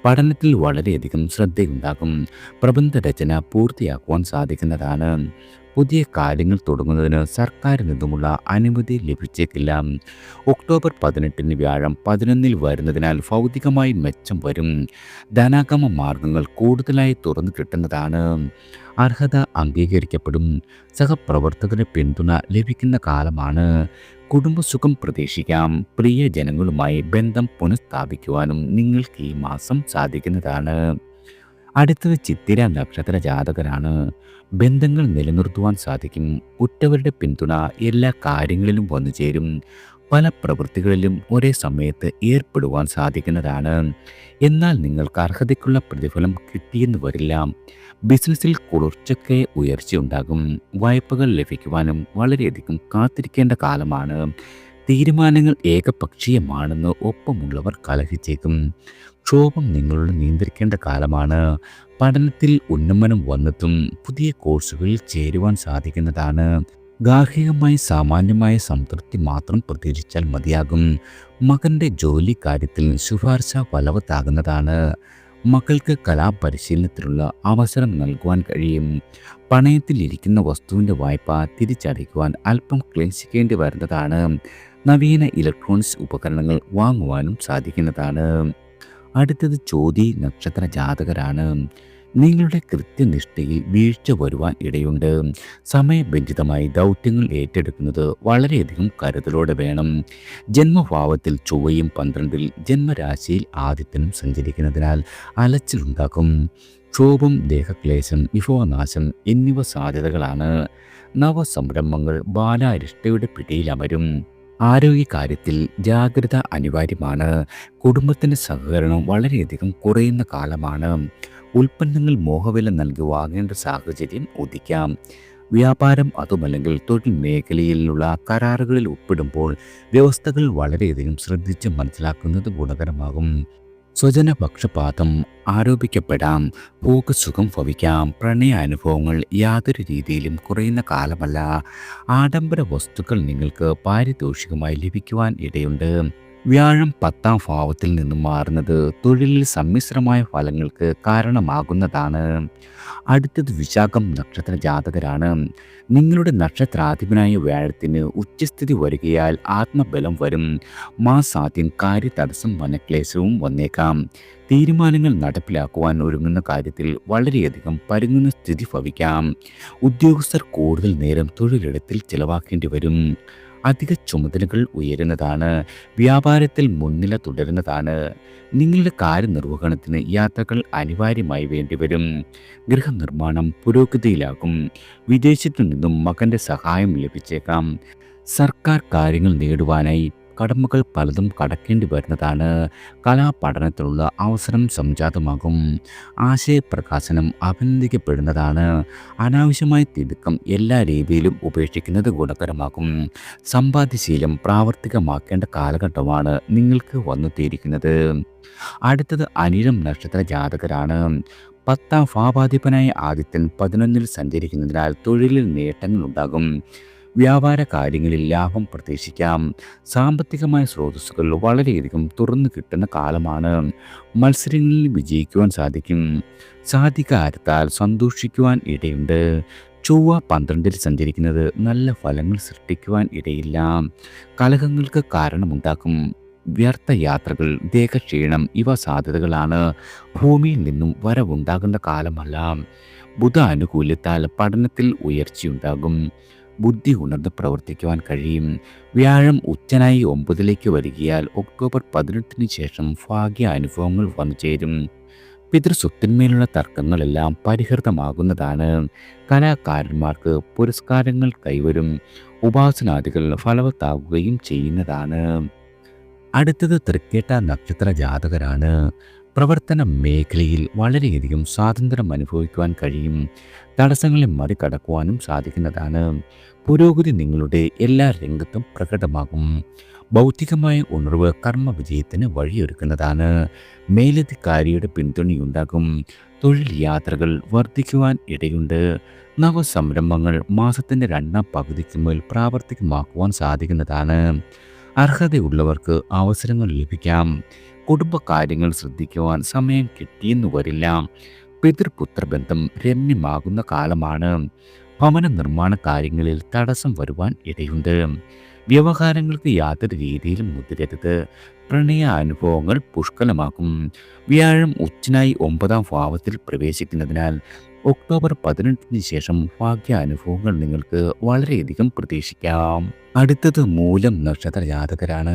പഠനത്തിൽ വളരെയധികം ശ്രദ്ധയുണ്ടാകും. പ്രബന്ധ രചന പൂർത്തിയാക്കുവാൻ സാധിക്കുന്നതാണ്. പുതിയ കാര്യങ്ങൾ തുടങ്ങുന്നതിന് സർക്കാരിൽ നിന്നുമുള്ള അനുമതി ലഭിച്ചേക്കില്ല. ഒക്ടോബർ 18 വ്യാഴം 11 വരുന്നതിനാൽ ഭൗതികമായി മെച്ചം വരും. ധനാഗമ മാർഗങ്ങൾ കൂടുതലായി തുറന്നു കിട്ടുന്നതാണ്. അർഹത അംഗീകരിക്കപ്പെടും. സഹപ്രവർത്തകരുടെ പിന്തുണ ലഭിക്കുന്ന കാലമാണ്. കുടുംബസുഖം പ്രതീക്ഷിക്കാം. പ്രിയജനങ്ങളുമായി ബന്ധം പുനഃസ്ഥാപിക്കുവാനും നിങ്ങൾക്ക് ഈ മാസം സാധിക്കുന്നതാണ്. അടുത്തത് ചിത്തിര നക്ഷത്ര ജാതകരാണ്. ബന്ധങ്ങൾ നിലനിർത്തുവാൻ സാധിക്കും. ഉറ്റവരുടെ പിന്തുണ എല്ലാ കാര്യങ്ങളിലും വന്നു ചേരും. പല പ്രവൃത്തികളിലും ഒരേ സമയത്ത് ഏർപ്പെടുവാൻ സാധിക്കുന്നതാണ്. എന്നാൽ നിങ്ങൾക്ക് അർഹതയ്ക്കുള്ള പ്രതിഫലം കിട്ടിയെന്ന് വരില്ല. ബിസിനസ്സിൽ കുറച്ചൊക്കെ ഉയർച്ചയുണ്ടാകും. വായ്പകൾ ലഭിക്കുവാനും വളരെയധികം കാത്തിരിക്കേണ്ട കാലമാണ്. തീരുമാനങ്ങൾ ഏകപക്ഷീയമാണെന്ന് ഒപ്പമുള്ളവർ കലഹിച്ചേക്കും. ക്ഷോഭം നിങ്ങളുടെ നിയന്ത്രിക്കേണ്ട കാലമാണ്. പഠനത്തിൽ ഉന്നമനം വന്നെത്തും. പുതിയ കോഴ്സുകളിൽ ചേരുവാൻ സാധിക്കുന്നതാണ്. ഗാർഹികമായി സാമാന്യമായ സംതൃപ്തി മാത്രം പ്രതീക്ഷിച്ചാൽ മതിയാകും. മകൻ്റെ ജോലി കാര്യത്തിൽ ശുപാർശ ഫലവത്താകുന്നതാണ്. മക്കൾക്ക് കലാപരിശീലനത്തിലുള്ള അവസരം നൽകുവാൻ കഴിയും. പണയത്തിലിരിക്കുന്ന വസ്തുവിൻ്റെ വായ്പ തിരിച്ചടയ്ക്കുവാൻ അല്പം ക്ലേശിക്കേണ്ടി വരുന്നതാണ്. നവീന ഇലക്ട്രോണിക്സ് ഉപകരണങ്ങൾ വാങ്ങുവാനും സാധിക്കുന്നതാണ്. അടുത്തത് ചോതി നക്ഷത്ര ജാതകരാണ്. നിങ്ങളുടെ കൃത്യനിഷ്ഠയിൽ വീഴ്ച വരുവാൻ ഇടയുണ്ട്. സമയബന്ധിതമായി ദൗത്യങ്ങൾ ഏറ്റെടുക്കുന്നത് വളരെയധികം കരുതലോടെ വേണം. ജന്മഭാവത്തിൽ ചൊവ്വയും 12 ജന്മരാശിയിൽ ആദിത്യനും സഞ്ചരിക്കുന്നതിനാൽ അലച്ചിലുണ്ടാക്കും. ക്ഷോഭം, ദേഹക്ലേശം, വിഭവനാശം എന്നിവ സാധ്യതകളാണ്. നവസംരംഭങ്ങൾ ബാലാരിഷ്ടയുടെ പിടിയിലമരും. ആരോഗ്യകാര്യത്തിൽ ജാഗ്രത അനിവാര്യമാണ്. കുടുംബത്തിൻ്റെ സഹകരണം വളരെയധികം കുറയുന്ന കാലമാണ്. ഉൽപ്പന്നങ്ങൾ മോഹവില നൽകി വാങ്ങേണ്ട സാഹചര്യം ഉദിക്കാം. വ്യാപാരം അതുമല്ലെങ്കിൽ തൊഴിൽ മേഖലയിലുള്ള കരാറുകളിൽ ഒപ്പിടുമ്പോൾ വ്യവസ്ഥകൾ വളരെയധികം ശ്രദ്ധിച്ച് മനസ്സിലാക്കുന്നത് ഗുണകരമാകും. സ്വജനപക്ഷപാതം ആരോപിക്കപ്പെടാം. ഭോഗസുഖം ഭവിക്കാം. പ്രണയാനുഭവങ്ങൾ യാതൊരു രീതിയിലും കുറയുന്ന കാലമല്ല. ആഡംബര വസ്തുക്കൾ നിങ്ങൾക്ക് പാരിതോഷികമായി ലഭിക്കുവാൻ ഇടയുണ്ട്. വ്യാഴം 10ാം ഭാവത്തിൽ നിന്നും മാറുന്നത് തൊഴിലിൽ സമ്മിശ്രമായ ഫലങ്ങൾക്ക് കാരണമാകുന്നതാണ്. അടുത്തത് വിശാഖം നക്ഷത്ര ജാതകരാണ്. നിങ്ങളുടെ നക്ഷത്രാധിപനായ വ്യാഴത്തിന് ഉച്ചസ്ഥിതി വരികയാൽ ആത്മബലം വരും. മാസാദ്യം കാര്യതടസ്സം മനക്ലേശവും വന്നേക്കാം. തീരുമാനങ്ങൾ നടപ്പിലാക്കുവാൻ ഒരുങ്ങുന്ന കാര്യത്തിൽ വളരെയധികം പരുങ്ങുന്ന സ്ഥിതി ഭവിക്കാം. ഉദ്യോഗസ്ഥർ കൂടുതൽ നേരം തൊഴിലിടത്തിൽ ചിലവാക്കേണ്ടി വരും. അധിക ചുമതലകൾ ഉയരുന്നതാണ്. വ്യാപാരത്തിൽ മുൻനില തുടരുന്നതാണ്. നിങ്ങളുടെ കാര്യനിർവഹണത്തിന് യാത്രകൾ അനിവാര്യമായി വേണ്ടിവരും. ഗൃഹനിർമ്മാണം പുരോഗതിയിലാകും. വിദേശത്തു നിന്നും മകൻ്റെ സഹായം ലഭിച്ചേക്കാം. സർക്കാർ കാര്യങ്ങൾ നേടുവാനായി കടമകൾ പലതും കടക്കേണ്ടി വരുന്നതാണ്. കലാപഠനത്തിനുള്ള അവസരം സംജാതമാകും. ആശയപ്രകാശനം അഭിനന്ദിക്കപ്പെടുന്നതാണ്. അനാവശ്യമായ തിടുക്കം എല്ലാ രീതിയിലും ഉപേക്ഷിക്കുന്നത് ഗുണകരമാകും. സമ്പാദ്യശീലം പ്രാവർത്തികമാക്കേണ്ട കാലഘട്ടമാണ് നിങ്ങൾക്ക് വന്നെത്തിയിരിക്കുന്നത്. അടുത്തത് അനിഴം നക്ഷത്ര ജാതകരാണ്. 10ാം ഭാവാധിപനായ ആദിത്യൻ 11 സഞ്ചരിക്കുന്നതിനാൽ തൊഴിലിൽ നേട്ടങ്ങൾ ഉണ്ടാകും. വ്യാപാര കാര്യങ്ങളിൽ ലാഭം പ്രതീക്ഷിക്കാം. സാമ്പത്തികമായ സ്രോതസ്സുകൾ വളരെയധികം തുറന്നു കിട്ടുന്ന കാലമാണ്. മത്സരങ്ങളിൽ വിജയിക്കുവാൻ സാധിക്കും. സാധികാരത്താൽ സന്തോഷിക്കുവാൻ ഇടയുണ്ട്. ചൊവ്വ 12 സഞ്ചരിക്കുന്നത് നല്ല ഫലങ്ങൾ സൃഷ്ടിക്കുവാൻ ഇടയില്ല. കലഹങ്ങൾക്ക് കാരണമുണ്ടാക്കും. വ്യർത്ഥ യാത്രകൾ, ദേഹക്ഷീണം ഇവ സാധ്യതകളാണ്. ഭൂമിയിൽ നിന്നും വരവുണ്ടാകുന്ന കാലമല്ല. ബുധ അനുകൂല്യത്താൽ പഠനത്തിൽ ഉയർച്ചയുണ്ടാകും. ബുദ്ധി ഉണർന്ന് പ്രവർത്തിക്കുവാൻ കഴിയും. വ്യാഴം ഉച്ചനായി 9ലേക്ക് വരികയാൽ ഒക്ടോബർ 18 ശേഷം ഭാഗ്യ അനുഭവങ്ങൾ വന്നു ചേരും. പിതൃസ്വത്തിന്മേലുള്ള തർക്കങ്ങളെല്ലാം പരിഹൃതമാകുന്നതാണ്. കലാകാരന്മാർക്ക് പുരസ്കാരങ്ങൾ കൈവരും. ഉപാസനാദികൾ ഫലവത്താകുകയും ചെയ്യുന്നതാണ്. അടുത്തത് തൃക്കേട്ട നക്ഷത്ര ജാതകരാണ്. പ്രവർത്തന മേഖലയിൽ വളരെയധികം സ്വാതന്ത്ര്യം അനുഭവിക്കുവാൻ കഴിയും. തടസ്സങ്ങളെ മറികടക്കുവാനും സാധിക്കുന്നതാണ്. പുരോഗതി നിങ്ങളുടെ എല്ലാ രംഗത്തും പ്രകടമാകും. ഭൗതികമായ ഉണർവ് കർമ്മ വിജയത്തിന് വഴിയൊരുക്കുന്നതാണ്. മേലധികാരിയുടെ പിന്തുണയുണ്ടാകും. തൊഴിൽ യാത്രകൾ വർദ്ധിക്കുവാൻ ഇടയുണ്ട്. നവസംരംഭങ്ങൾ മാസത്തിൻ്റെ രണ്ടാം പകുതിക്ക് മേൽ പ്രാവർത്തികമാക്കുവാൻ സാധിക്കുന്നതാണ്. അർഹതയുള്ളവർക്ക് അവസരങ്ങൾ ലഭിക്കാം. കുടുംബകാര്യങ്ങൾ ശ്രദ്ധിക്കുവാൻ സമയം കിട്ടിയെന്നു വരില്ല. പിതൃപുത്ര ബന്ധം രമ്യമാകുന്ന കാലമാണ്. ഭവന നിർമ്മാണ കാര്യങ്ങളിൽ തടസ്സം വരുവാൻ ഇടയുണ്ട്. വ്യവഹാരങ്ങൾക്ക് യാതൊരു രീതിയിലും മുതിരരുത്. പ്രണയ അനുഭവങ്ങൾ പുഷ്കലമാക്കും. വ്യാഴം ഉച്ചനായി 9ാം ഭാവത്തിൽ പ്രവേശിക്കുന്നതിനാൽ ഒക്ടോബർ 18 ശേഷം ഭാഗ്യ അനുഭവങ്ങൾ നിങ്ങൾക്ക് വളരെയധികം പ്രതീക്ഷിക്കാം. അടുത്തത് മൂലം നക്ഷത്ര ജാതകരാണ്.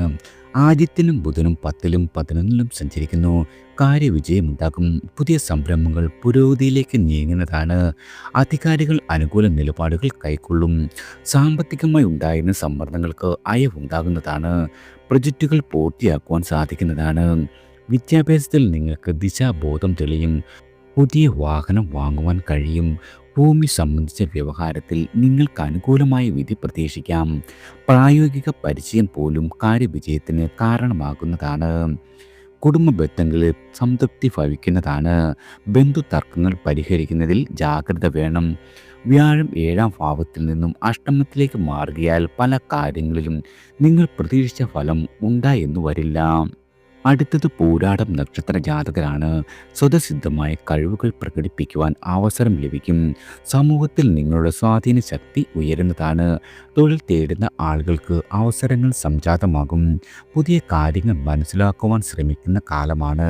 ആദിത്യനും ബുധനും 10ലും 11ലും സഞ്ചരിക്കുന്നു. കാര്യവിജയമുണ്ടാകും. പുതിയ സംരംഭങ്ങൾ പുരോഗതിയിലേക്ക് നീങ്ങുന്നതാണ്. അധികാരികൾ അനുകൂല നിലപാടുകൾ കൈക്കൊള്ളും. സാമ്പത്തികമായി ഉണ്ടായിരുന്ന സമ്മർദ്ദങ്ങൾക്ക് അയവുണ്ടാകുന്നതാണ്. പ്രൊജക്റ്റുകൾ പൂർത്തിയാക്കുവാൻ സാധിക്കുന്നതാണ്. വിദ്യാഭ്യാസത്തിൽ നിങ്ങൾക്ക് ദിശാബോധം തെളിയും. പുതിയ വാഹനം വാങ്ങുവാൻ കഴിയും. ഭൂമി സംബന്ധിച്ച വ്യവഹാരത്തിൽ നിങ്ങൾക്ക് അനുകൂലമായ വിധി പ്രതീക്ഷിക്കാം. പ്രായോഗിക പരിചയം പോലും കാര്യവിജയത്തിന് കാരണമാകുന്നതാണ്. കുടുംബ ബന്ധങ്ങളിൽ സംതൃപ്തി ഭവിക്കുന്നതാണ്. ബന്ധുതർക്കങ്ങൾ പരിഹരിക്കുന്നതിൽ ജാഗ്രത വേണം. വ്യാഴം 7ാം ഭാവത്തിൽ നിന്നും അഷ്ടമത്തിലേക്ക് മാറുകയാൽ പല കാര്യങ്ങളിലും നിങ്ങൾ പ്രതീക്ഷിച്ച ഫലം ഉണ്ടായെന്നു വരില്ല. അടുത്തത് പൂരാടം നക്ഷത്ര ജാതകരാണ്. സ്വതസിദ്ധമായ കഴിവുകൾ പ്രകടിപ്പിക്കുവാൻ അവസരം ലഭിക്കും. സമൂഹത്തിൽ നിങ്ങളുടെ സ്വാധീന ശക്തി ഉയരുന്നതാണ്. തൊഴിൽ തേടുന്ന ആളുകൾക്ക് അവസരങ്ങൾ സംജാതമാകും. പുതിയ കാര്യങ്ങൾ മനസ്സിലാക്കുവാൻ ശ്രമിക്കുന്ന കാലമാണ്.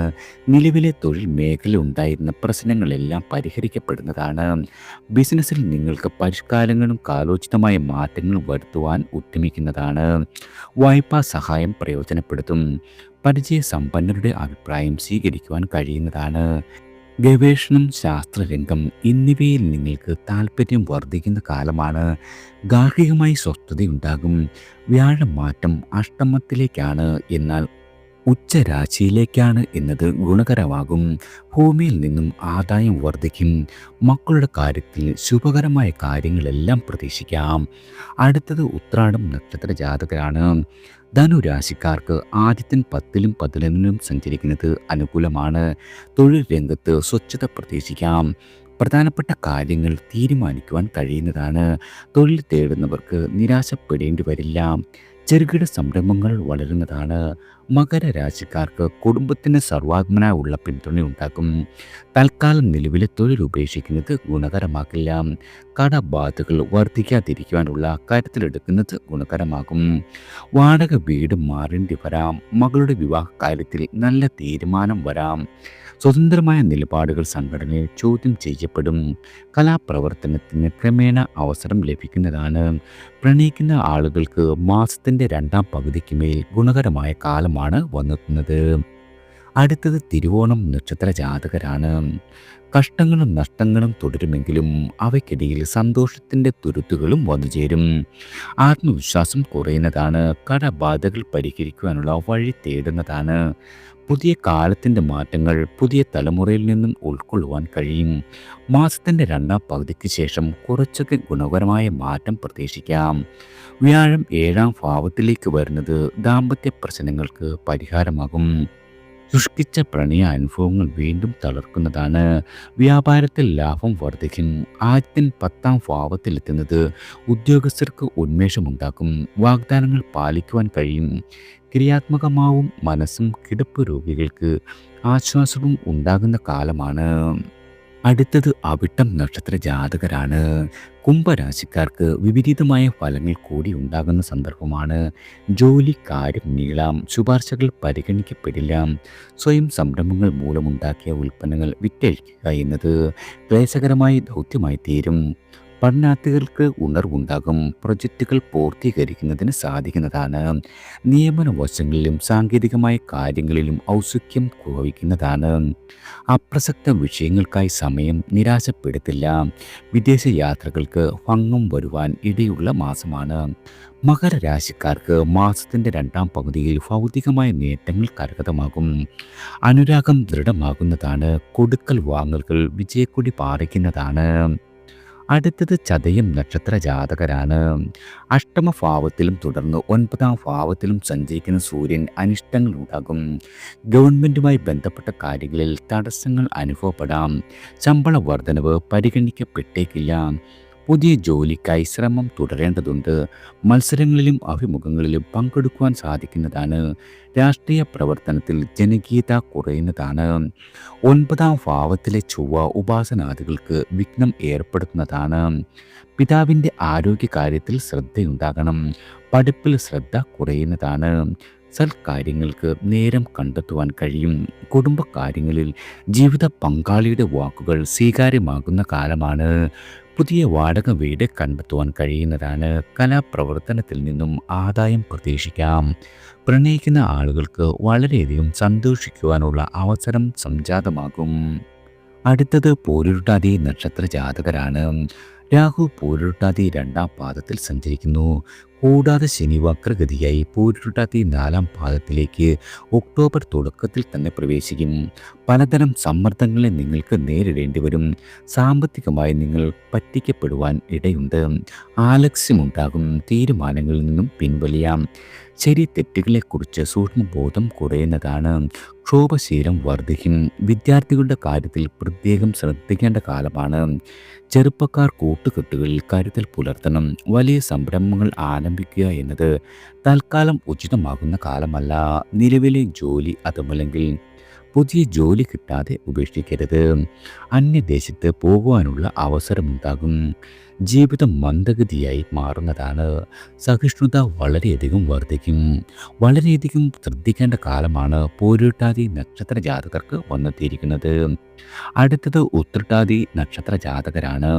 നിലവിലെ തൊഴിൽ മേഖല ഉണ്ടായിരുന്ന പ്രശ്നങ്ങളെല്ലാം പരിഹരിക്കപ്പെടുന്നതാണ്. ബിസിനസ്സിൽ നിങ്ങൾക്ക് പരിഷ്കാരങ്ങളും കാലോചിതമായ മാറ്റങ്ങൾ വരുത്തുവാൻ ഉദ്യമിക്കുന്നതാണ്. വായ്പാ സഹായം പ്രയോജനപ്പെടുത്തും. പരിചയസമ്പന്നരുടെ അഭിപ്രായം സ്വീകരിക്കുവാൻ കഴിയുന്നതാണ്. ഗവേഷണം, ശാസ്ത്രരംഗം എന്നിവയിൽ നിങ്ങൾക്ക് താല്പര്യം വർദ്ധിക്കുന്ന കാലമാണ്. ഗാർഹികമായി സ്വസ്ഥതയുണ്ടാകും. വ്യാഴമാറ്റം അഷ്ടമത്തിലേക്കാണ്, എന്നാൽ ഉച്ചരാശിയിലേക്കാണ് എന്നത് ഗുണകരമാകും. ഭൂമിയിൽ നിന്നും ആദായം വർദ്ധിക്കും. മക്കളുടെ കാര്യത്തിൽ ശുഭകരമായ കാര്യങ്ങളെല്ലാം പ്രതീക്ഷിക്കാം. അടുത്തത് ഉത്രാടം നക്ഷത്ര ജാതകരാണ്. ധനുരാശിക്കാർക്ക് ആദിത്യൻ 10ലും 11ലും സഞ്ചരിക്കുന്നത് അനുകൂലമാണ്. തൊഴിൽ രംഗത്ത് സ്വച്ഛത പ്രതീക്ഷിക്കാം. പ്രധാനപ്പെട്ട കാര്യങ്ങൾ തീരുമാനിക്കുവാൻ കഴിയുന്നതാണ്. തൊഴിൽ തേടുന്നവർക്ക് നിരാശപ്പെടേണ്ടി വരില്ല. ചെറുകിട സംരംഭങ്ങൾ വളരുന്നതാണ്. മകരരാശിക്കാർക്ക് കുടുംബത്തിന് സർവാത്മന ഉള്ള പിന്തുണയുണ്ടാക്കും. തൽക്കാലം നിലവിലെ തൊഴിൽ ഉപേക്ഷിക്കുന്നത് ഗുണകരമാക്കില്ല. കടബാധകൾ വർദ്ധിക്കാതിരിക്കുവാനുള്ള കാര്യത്തിലെടുക്കുന്നത് ഗുണകരമാകും. വാടക വീട് മാറേണ്ടി വരാം. മകളുടെ വിവാഹ കാര്യത്തിൽ നല്ല തീരുമാനം വരാം. സ്വതന്ത്രമായ നിലപാടുകൾ സംഘടനയിൽ ചോദ്യം ചെയ്യപ്പെടും. കലാപ്രവർത്തനത്തിന് ക്രമേണ അവസരം ലഭിക്കുന്നതാണ്. പ്രണയിക്കുന്ന ആളുകൾക്ക് മാസത്തിൻ്റെ രണ്ടാം പകുതിക്ക് മേൽ ഗുണകരമായ കാലമാണ് വന്നെത്തുന്നത്. അടുത്തത് തിരുവോണം നക്ഷത്ര ജാതകരാണ്. കഷ്ടങ്ങളും നഷ്ടങ്ങളും തുടരുമെങ്കിലും അവയ്ക്കിടയിൽ സന്തോഷത്തിൻ്റെ തുരുത്തുകളും വന്നുചേരും. ആത്മവിശ്വാസം കുറയുന്നതാണ്. കടബാധകൾ പരിഹരിക്കുവാനുള്ള വഴി തേടുന്നതാണ്. പുതിയ കാലത്തിൻ്റെ മാറ്റങ്ങൾ പുതിയ തലമുറയിൽ നിന്നും ഉൾക്കൊള്ളുവാൻ കഴിയും. മാസത്തിൻ്റെ രണ്ടാം പകുതിക്ക് ശേഷം കുറച്ചൊക്കെ ഗുണകരമായ മാറ്റം പ്രതീക്ഷിക്കാം. വ്യാഴം 7ാം ഭാവത്തിലേക്ക് വരുന്നത് ദാമ്പത്യ പ്രശ്നങ്ങൾക്ക് പരിഹാരമാകും. ശുഷ്കിച്ച പ്രണയ അനുഭവങ്ങൾ വീണ്ടും തളർക്കുന്നതാണ്. വ്യാപാരത്തിൽ ലാഭം വർദ്ധിക്കും. ആദ്യൻ 10ാം ഭാവത്തിലെത്തുന്നത് ഉദ്യോഗസ്ഥർക്ക് ഉന്മേഷമുണ്ടാക്കും. വാഗ്ദാനങ്ങൾ പാലിക്കുവാൻ കഴിയും. ക്രിയാത്മകമാവും. മനസ്സും കിടപ്പ് രോഗികൾക്ക് ആശ്വാസവും ഉണ്ടാകുന്ന കാലമാണ്. അടുത്തത് അവിട്ടം നക്ഷത്ര ജാതകരാണ്. കുംഭരാശിക്കാർക്ക് വിപരീതമായ ഫലങ്ങൾ കൂടി ഉണ്ടാകുന്ന സന്ദർഭമാണ്. ജോലി കാര്യം നീളാം. ശുപാർശകൾ പരിഗണിക്കപ്പെടില്ല. സ്വയം സംരംഭങ്ങൾ മൂലമുണ്ടാക്കിയ ഉൽപ്പന്നങ്ങൾ വിറ്റഴിക്കുക എന്നത് ക്ലേശകരമായ ദൗത്യമായി തീരും. പഠനാർത്ഥികൾക്ക് ഉണർവുണ്ടാകും. പ്രൊജക്റ്റുകൾ പൂർത്തീകരിക്കുന്നതിന് സാധിക്കുന്നതാണ്. നിയമന വശങ്ങളിലും സാങ്കേതികമായ കാര്യങ്ങളിലും ഔത്സുക്യം ഭവിക്കുന്നതാണ്. അപ്രസക്ത വിഷയങ്ങൾക്കായി സമയം നിരാശപ്പെടുത്തില്ല. വിദേശ യാത്രകൾക്ക് ഭംഗം വരുവാൻ ഇടയുള്ള മാസമാണ്. മകരരാശിക്കാർക്ക് മാസത്തിൻ്റെ രണ്ടാം പകുതിയിൽ ഭൗതികമായ നേട്ടങ്ങൾ കരഗതമാകും. അനുരാഗം ദൃഢമാകുന്നതാണ്. കൊടുക്കൽ വാങ്ങലുകൾ വിജയക്കൊടി പാറിക്കുന്നതാണ്. അടുത്തത് ചതയം നക്ഷത്ര ജാതകരാണ്. അഷ്ടമഭാവത്തിലും തുടർന്ന് 9ാം ഭാവത്തിലും സഞ്ചരിക്കുന്ന സൂര്യൻ അനിഷ്ടങ്ങൾ ഉണ്ടാകും. ഗവൺമെൻറ്റുമായി ബന്ധപ്പെട്ട കാര്യങ്ങളിൽ തടസ്സങ്ങൾ അനുഭവപ്പെടാം. ശമ്പള വർധനവ് പരിഗണിക്കപ്പെട്ടേക്കില്ല. പുതിയ ജോലിക്കായി ശ്രമം തുടരേണ്ടതുണ്ട്. മത്സരങ്ങളിലും അഭിമുഖങ്ങളിലും പങ്കെടുക്കുവാൻ സാധിക്കുന്നതാണ്. രാഷ്ട്രീയ പ്രവർത്തനത്തിൽ ജനകീയത കുറയുന്നതാണ്. 9ാം ഭാവത്തിലെ ചൊവ്വ ഉപാസനാദികൾക്ക് വിഘ്നം ഏർപ്പെടുത്തുന്നതാണ്. പിതാവിൻ്റെ ആരോഗ്യകാര്യത്തിൽ ശ്രദ്ധയുണ്ടാകണം. പഠിപ്പിൽ ശ്രദ്ധ കുറയുന്നതാണ്. സൽക്കാര്യങ്ങൾക്ക് നേരം കണ്ടെത്തുവാൻ കഴിയും. കുടുംബകാര്യങ്ങളിൽ ജീവിത പങ്കാളിയുടെ വാക്കുകൾ സ്വീകാര്യമാകുന്ന കാലമാണ്. പുതിയ വാടക വീട് കണ്ടെത്തുവാൻ കഴിയുന്നതാണ്. കലാപ്രവർത്തനത്തിൽ നിന്നും ആദായം പ്രതീക്ഷിക്കാം. പ്രണയിക്കുന്ന ആളുകൾക്ക് വളരെയധികം സന്തോഷിക്കുവാനുള്ള അവസരം സംജാതമാകും. അടുത്തത് പൂരുരുട്ടാതി നക്ഷത്ര ജാതകരാണ്. രാഹു പൂരുരുട്ടാതി 2ാം പാദത്തിൽ സഞ്ചരിക്കുന്നു. കൂടാതെ ശനി വക്രഗതിയായി പൂരുരുട്ടാതി 4ാം പാദത്തിലേക്ക് ഒക്ടോബർ തുടക്കത്തിൽ തന്നെ പ്രവേശിക്കും. പലതരം സമ്മർദ്ദങ്ങളെ നിങ്ങൾക്ക് നേരിടേണ്ടി വരും. സാമ്പത്തികമായി നിങ്ങൾ പറ്റിക്കപ്പെടുവാൻ ഇടയുണ്ട്. ആലസ്യമുണ്ടാകും. തീരുമാനങ്ങളിൽ നിന്നും പിൻവലിയാം. ശരി തെറ്റുകളെക്കുറിച്ച് സൂക്ഷ്മബോധം കുറയുന്നതാണ്. ക്ഷോഭശീലം വർദ്ധിക്കും. വിദ്യാർത്ഥികളുടെ കാര്യത്തിൽ പ്രത്യേകം ശ്രദ്ധിക്കേണ്ട കാലമാണ്. ചെറുപ്പക്കാർ കൂട്ടുകെട്ടുകളിൽ കരുതൽ പുലർത്തണം. വലിയ സംരംഭങ്ങൾ ആരംഭിക്കുക എന്നത് തൽക്കാലം ഉചിതമാകുന്ന കാലമല്ല. നിലവിലെ ജോലി അതുമല്ലെങ്കിൽ പുതിയ ജോലി കിട്ടാതെ ഉപേക്ഷിക്കരുത്. അന്യദേശത്ത് പോകുവാനുള്ള അവസരമുണ്ടാകും. ജീവിതം മന്ദഗതിയായി മാറുന്നതാണ്. സഹിഷ്ണുത വളരെയധികം വർദ്ധിക്കും. വളരെയധികം ശ്രദ്ധിക്കേണ്ട കാലമാണ് പൂരുരുട്ടാതി നക്ഷത്ര ജാതകർക്ക് വന്നെത്തിയിരിക്കുന്നത്. അടുത്തത് ഉത്രട്ടാതി നക്ഷത്ര ജാതകരാണ്.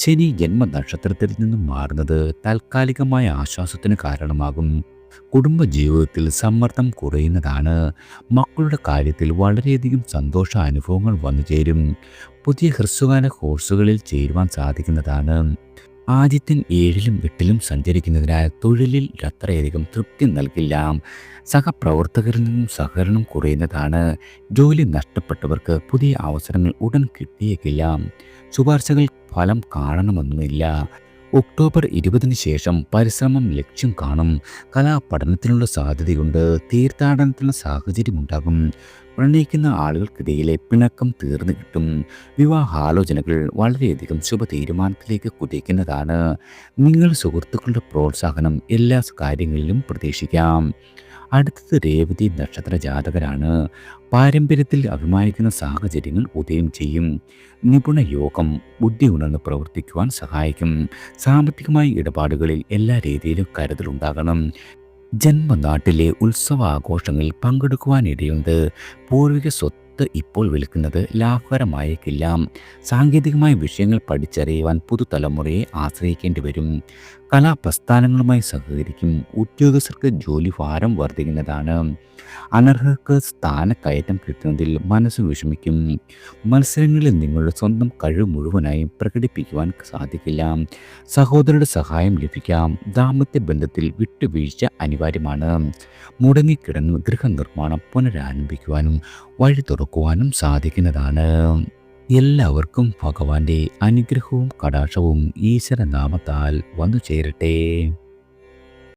ശനി ജന്മനക്ഷത്രത്തിൽ നിന്നും മാറുന്നത് താൽക്കാലികമായ ആശ്വാസത്തിന് കാരണമാകും. കുടുംബജീവിതത്തിൽ സമ്മർദ്ദം കുറയുന്നതാണ്. മക്കളുടെ കാര്യത്തിൽ വളരെയധികം സന്തോഷ അനുഭവങ്ങൾ വന്നു ചേരും. പുതിയ ഹ്രസ്വകാല കോഴ്സുകളിൽ ചേരുവാൻ സാധിക്കുന്നതാണ്. ആദിത്യൻ 7ലും 8ലും സഞ്ചരിക്കുന്നതിനാൽ തൊഴിലിൽ അത്രയധികം തൃപ്തി നൽകില്ല. സഹപ്രവർത്തകരിൽ നിന്നും സഹകരണം കുറയുന്നതാണ്. ജോലി നഷ്ടപ്പെട്ടവർക്ക് പുതിയ അവസരങ്ങൾ ഉടൻ കിട്ടിയേക്കില്ല. ശുപാർശകൾ ഫലം കാണണമെന്നുമില്ല. ഒക്ടോബർ 20-ന് ശേഷം പരിശ്രമം ലക്ഷ്യം കാണും. കലാപഠനത്തിനുള്ള സാധ്യതയുണ്ട്. തീർത്ഥാടനത്തിനുള്ള സാഹചര്യമുണ്ടാകും. പ്രണയിക്കുന്ന ആളുകൾക്കിടയിലെ പിണക്കം തീർന്നു കിട്ടും. വിവാഹാലോചനകൾ വളരെയധികം ശുഭ തീരുമാനത്തിലേക്ക് കുതിക്കുന്നതാണ്. നിങ്ങൾ സുഹൃത്തുക്കളുടെ പ്രോത്സാഹനം എല്ലാ കാര്യങ്ങളിലും പ്രതീക്ഷിക്കാം. അടുത്തത് രേവതി നക്ഷത്ര ജാതകരാണ്. പാരമ്പര്യത്തിൽ അഭിമാനിക്കുന്ന സാഹചര്യങ്ങൾ ഉദയം ചെയ്യും. നിപുണ യോഗം ബുദ്ധി ഉണർന്ന് പ്രവർത്തിക്കുവാൻ സഹായിക്കും. സാമ്പത്തികമായ ഇടപാടുകളിൽ എല്ലാ രീതിയിലും കരുതലുണ്ടാകണം. ജന്മനാട്ടിലെ ഉത്സവാഘോഷങ്ങളിൽ പങ്കെടുക്കുവാനിടയുണ്ട്. പൂർവിക സ്വത്ത് ഇപ്പോൾ വിൽക്കുന്നത് ലാഭകരമായേക്കില്ല. സാങ്കേതികമായ വിഷയങ്ങൾ പഠിച്ചറിയുവാൻ പുതുതലമുറയെ ആശ്രയിക്കേണ്ടി വരും. കലാപ്രസ്ഥാനങ്ങളുമായി സഹകരിക്കും. ഉദ്യോഗസ്ഥർക്ക് ജോലി ഭാരം വർദ്ധിക്കുന്നതാണ്. അനർഹർക്ക് സ്ഥാനക്കയറ്റം കിട്ടുന്നതിൽ മനസ്സ് വിഷമിക്കും. മത്സരങ്ങളിൽ നിങ്ങളുടെ സ്വന്തം കഴിവ് മുഴുവനായും പ്രകടിപ്പിക്കുവാൻ സാധിക്കില്ല. സഹോദരരുടെ സഹായം ലഭിക്കാം. ദാമ്പത്യ ബന്ധത്തിൽ വിട്ടുവീഴ്ച അനിവാര്യമാണ്. മുടങ്ങിക്കിടന്ന് ഗൃഹനിർമ്മാണം പുനരാരംഭിക്കുവാനും വഴി തുറക്കുവാനും സാധിക്കുന്നതാണ്. എല്ലാവർക്കും ഭഗവാന്റെ അനുഗ്രഹവും കടാക്ഷവും ഈശ്വരനാമത്താൽ വന്നു ചേരട്ടെ.